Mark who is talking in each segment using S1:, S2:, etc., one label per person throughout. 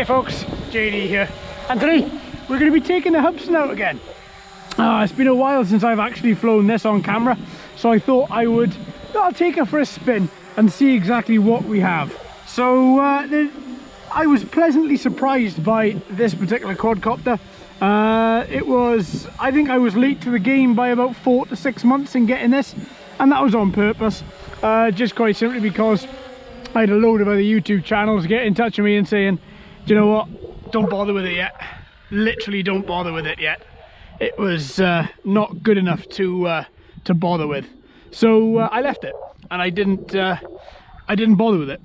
S1: Hey folks, JD here, and today we're going to be taking the Hubsan out again. It's been a while since I've actually flown this on camera, so I thought I'll take her for a spin and see exactly what we have. So I was pleasantly surprised by this particular quadcopter. I think I was late to the game by about 4 to 6 months in getting this, and that was on purpose, just quite simply because I had a load of other YouTube channels get in touch with me and saying, do you know what, don't bother with it yet. Literally don't bother with it yet. It was not good enough to bother with. So I left it, and I didn't bother with it.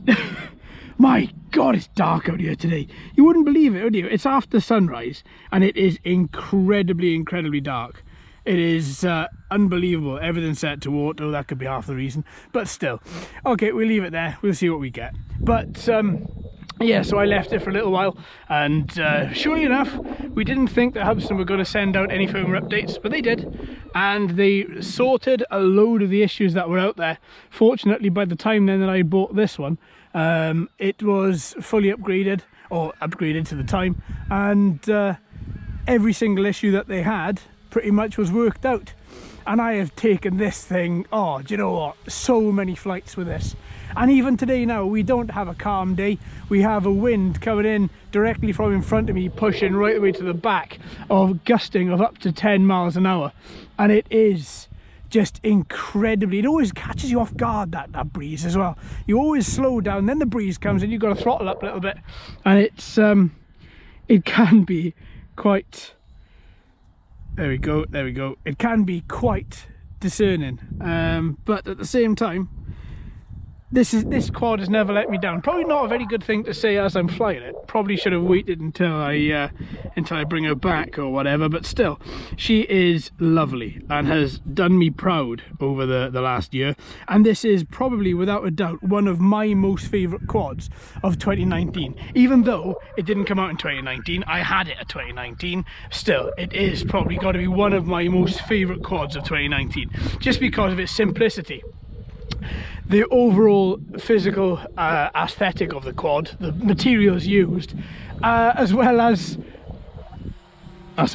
S1: My God, it's dark out here today. You wouldn't believe it, would you? It's after sunrise and it is incredibly dark. It is unbelievable. Everything's set to auto. That could be half the reason, but still. Okay, we'll leave it there. We'll see what we get. But yeah, so I left it for a little while, and surely enough, we didn't think that Hubsan were going to send out any firmware updates, but they did, and they sorted a load of the issues that were out there. Fortunately, by the time then that I bought this one, it was fully upgraded, or upgraded to the time, and every single issue that they had pretty much was worked out. And I have taken this thing, oh, do you know what, so many flights with this. And even today now, we don't have a calm day. We have a wind coming in directly from in front of me, pushing right the way to the back, of gusting of up to 10 miles an hour. And it is just incredibly, it always catches you off guard, that breeze as well. You always slow down, then the breeze comes and you've got to throttle up a little bit. And it's, it can be quite... There we go. It can be quite discerning, but at the same time, this quad has never let me down. Probably not a very good thing to say as I'm flying it. Probably should have waited until I bring her back or whatever. But still, she is lovely and has done me proud over the last year. And this is probably, without a doubt, one of my most favourite quads of 2019. Even though it didn't come out in 2019, I had it at 2019. Still, it is probably got to be one of my most favourite quads of 2019, just because of its simplicity. The overall physical aesthetic of the quad, the materials used, as well as the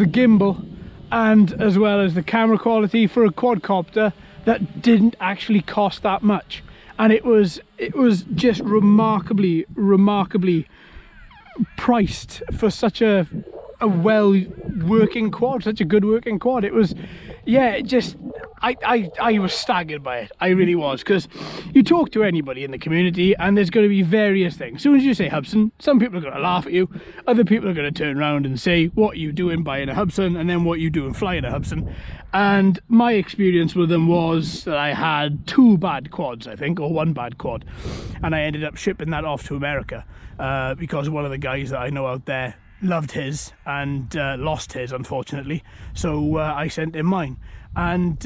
S1: gimbal, and as well as the camera quality for a quadcopter that didn't actually cost that much. And it was just remarkably priced for such a well working quad, such a good working quad. It was, yeah, it just, I was staggered by it. I really was, because you talk to anybody in the community and there's going to be various things. As soon as you say Hubsan, some people are going to laugh at you, other people are going to turn around and say, what are you doing buying a Hubsan, and then what are you doing flying a Hubsan. And my experience with them was that I had 2 bad quads, I think, or 1 bad quad, and I ended up shipping that off to America because one of the guys that I know out there loved his and lost his, unfortunately, so I sent him mine. And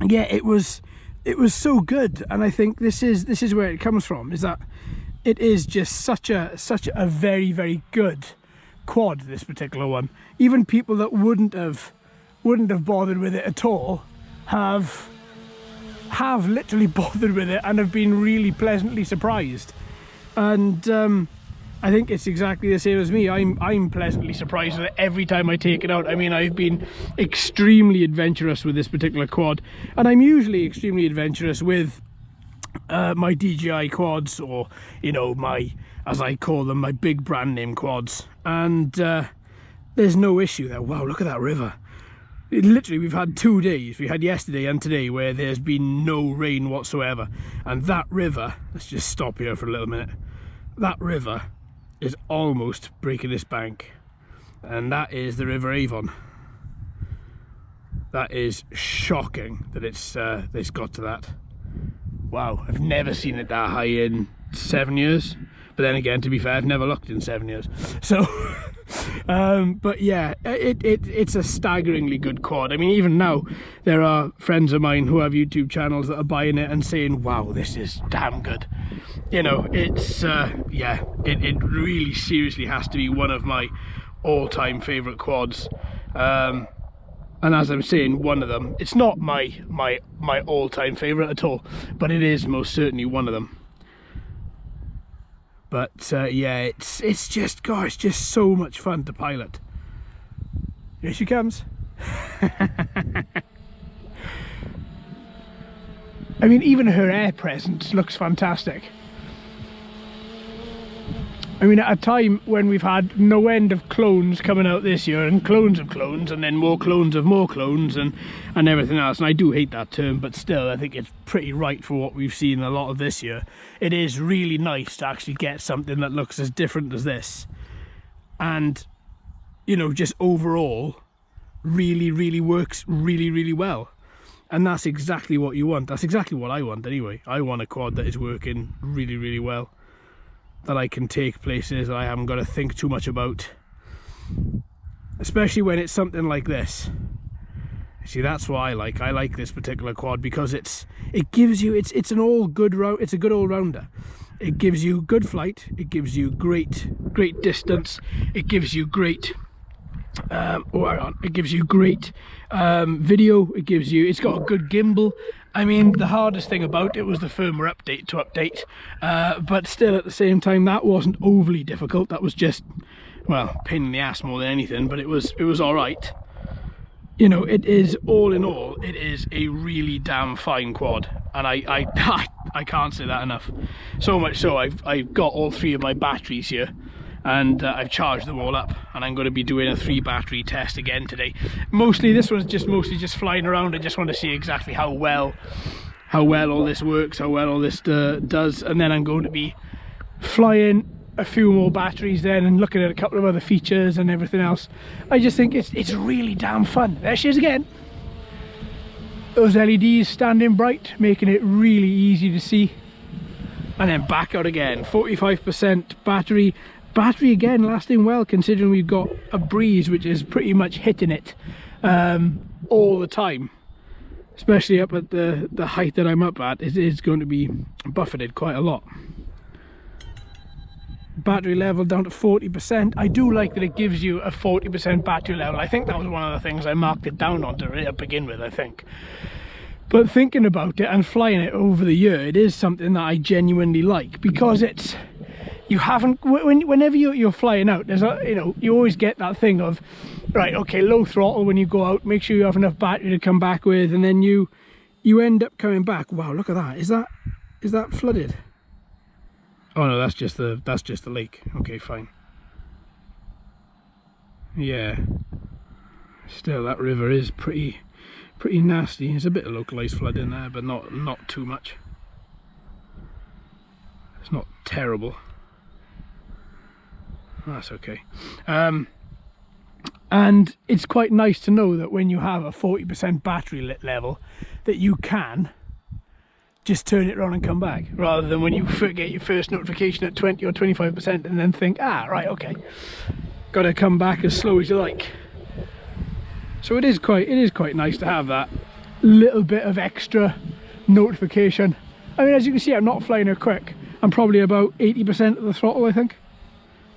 S1: yeah, it was so good. And I think this is where it comes from, is that it is just such a very good quad, this particular one. Even people that wouldn't have bothered with it at all have literally bothered with it and have been really pleasantly surprised. And I think it's exactly the same as me. I'm pleasantly surprised with it every time I take it out. I mean, I've been extremely adventurous with this particular quad, and I'm usually extremely adventurous with my DJI quads, or, you know, my, as I call them, my big brand name quads. And there's no issue there. Wow, look at that river. Literally, we've had 2 days. We had yesterday and today where there's been no rain whatsoever. And that river, let's just stop here for a little minute. That river is almost breaking this bank, and that is the River Avon. That is shocking that it's got to that. Wow, I've never seen it that high in 7 years, but then again, to be fair, I've never looked in 7 years, so but yeah, it's a staggeringly good quad. I mean, even now there are friends of mine who have YouTube channels that are buying it and saying, wow, this is damn good. You know, it's yeah, it really seriously has to be one of my all-time favorite quads. And as I'm saying, one of them. It's not my all-time favorite at all, but it is most certainly one of them. But yeah, it's just, gosh, it's just so much fun to pilot. Here she comes. I mean, even her air presence looks fantastic. I mean, at a time when we've had no end of clones coming out this year, and clones of clones, and then more clones of more clones, and everything else, and I do hate that term, but still I think it's pretty right for what we've seen a lot of this year. It is really nice to actually get something that looks as different as this, and, you know, just overall really works really well. And that's exactly what you want. That's exactly what I want anyway. I want a quad that is working really well, that I can take places that I haven't got to think too much about, especially when it's something like this. See, that's what I like this particular quad, because it gives you, it's an all good round, it's a good all-rounder. It gives you good flight, it gives you great distance, it gives you great it gives you great video, it's got a good gimbal. I mean, the hardest thing about it was the firmware update to update, but still at the same time that wasn't overly difficult. That was just, well, pain in the ass more than anything, but it was all right. You know, it is, all in all, it is a really damn fine quad, and I can't say that enough. So much so I've got all 3 of my batteries here, and I've charged them all up, and I'm going to be doing a 3 battery test again today. Mostly this one's mostly just flying around. I just want to see exactly how well all this works, how well all this does, and then I'm going to be flying a few more batteries then and looking at a couple of other features and everything else. I just think it's really damn fun. There she is again. Those LEDs standing bright, making it really easy to see. And then back out again. 45% battery again, lasting well, considering we've got a breeze which is pretty much hitting it all the time, especially up at the height that I'm up at. It is going to be buffeted quite a lot. Battery level down to 40%. I do like that it gives you a 40% battery level. I think that was one of the things I marked it down on to begin with, I think. But thinking about it and flying it over the year, it is something that I genuinely like, because it's, you haven't, whenever you're flying out, there's a, you know, you always get that thing of, right, okay, low throttle when you go out, make sure you have enough battery to come back with, and then you end up coming back. Wow, look at that. Is that flooded? Oh no, that's just the lake. Okay, fine. Yeah. Still, that river is pretty nasty. There's a bit of localized flood in there, but not too much. It's not terrible. That's okay. And it's quite nice to know that when you have a 40% battery level, that you can just turn it around and come back, rather than when you get your first notification at 20 or 25% and then think, ah, right, okay, got to come back as slow as you like. So it is quite nice to have that little bit of extra notification. I mean, as you can see, I'm not flying her quick. I'm probably about 80% of the throttle, I think.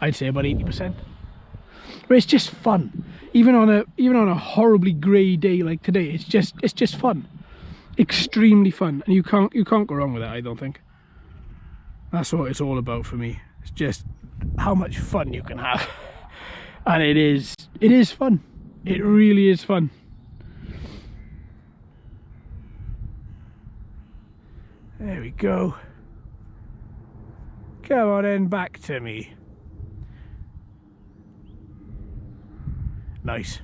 S1: I'd say about 80%. But it's just fun. Even on a horribly grey day like today, it's just fun. Extremely fun, and you can't go wrong with it, I don't think. That's what it's all about for me. It's just how much fun you can have. And it is fun. It really is fun. There we go. Come on in, back to me. Nice.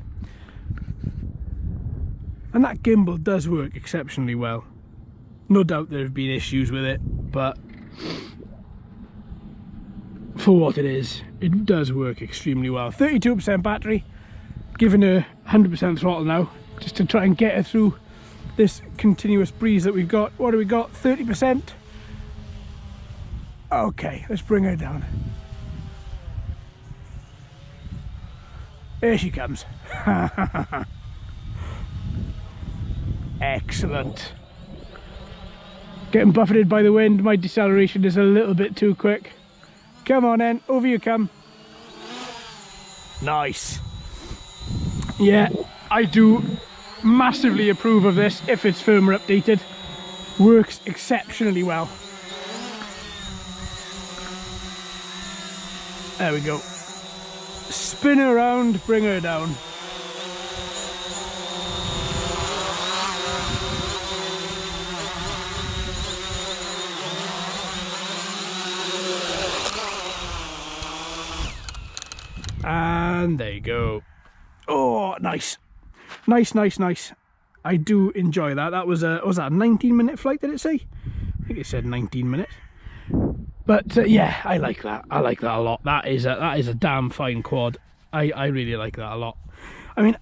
S1: And that gimbal does work exceptionally well. No doubt there have been issues with it, but for what it is, it does work extremely well. 32% battery, giving her 100% throttle now, just to try and get her through this continuous breeze that we've got. What do we got? 30%? Okay, let's bring her down. There she comes. Excellent. Getting buffeted by the wind, my deceleration is a little bit too quick. Come on then, over you come. Nice. Yeah, I do massively approve of this if it's firmware updated. Works exceptionally well. There we go. Spin her around, bring her down. And there you go. Oh, nice. Nice. I do enjoy that. That was a 19-minute flight, did it say? I think it said 19 minutes. But yeah, I like that. I like that a lot. That is a damn fine quad. I really like that a lot. I mean,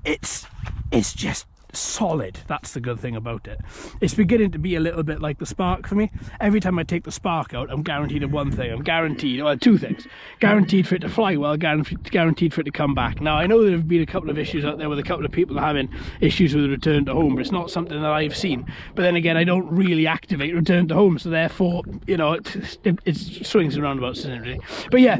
S1: it's just solid. That's the good thing about it. It's beginning to be a little bit like the Spark for me. Every time I take the Spark out, I'm guaranteed of one thing. I'm guaranteed, well, two things. Guaranteed for it to fly well, guaranteed for it to come back. Now, I know there have been a couple of issues out there with a couple of people having issues with return to home, but it's not something that I've seen. But then again, I don't really activate return to home, so therefore, you know, it swings and roundabouts, isn't it, really? But yeah,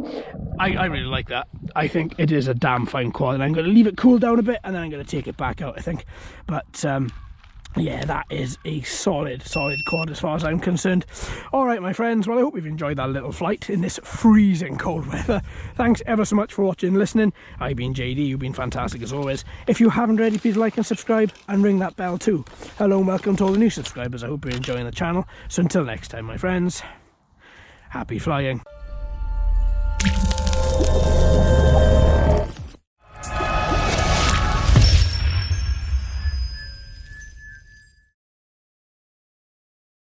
S1: I really like that. I think it is a damn fine quad, and I'm going to leave it cool down a bit, and then I'm going to take it back out, I think. But yeah, that is a solid quad as far as I'm concerned. All right, my friends, well, I hope you've enjoyed that little flight in this freezing cold weather. Thanks ever so much for watching and listening. I've been JD. You've been fantastic as always. If you haven't already, please like and subscribe and ring that bell too. Hello and welcome to all the new subscribers. I hope you're enjoying the channel. So until next time, my friends, happy flying.